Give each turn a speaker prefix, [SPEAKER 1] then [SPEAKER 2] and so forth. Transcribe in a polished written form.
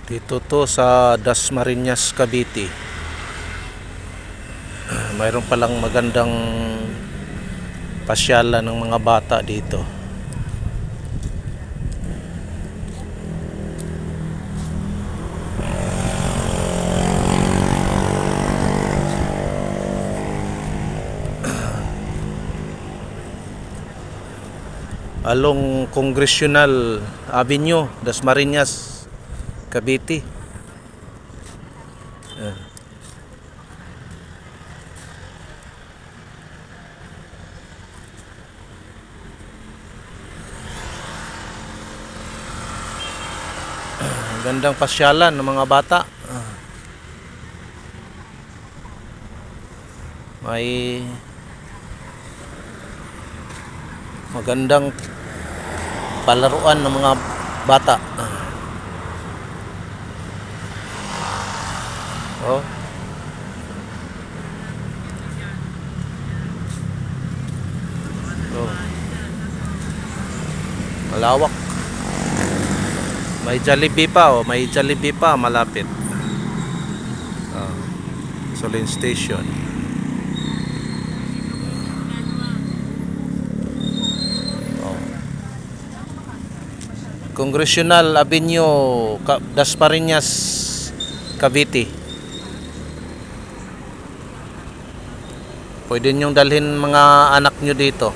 [SPEAKER 1] Dito to sa Dasmariñas, Cavite. Mayroon palang magandang pasyalan ng mga bata dito. Along Congressional Avenue, Dasmariñas, Cavite. Gandang pasyalan ng mga bata. May magandang palaruan ng mga bata. Oh. Oh. Malawak. May Jollibee pa, oh, may Jollibee pa malapit. Solin Station. Congressional Avenue, Dasmariñas, Cavite. Pwede nyong dalhin mga anak nyo dito.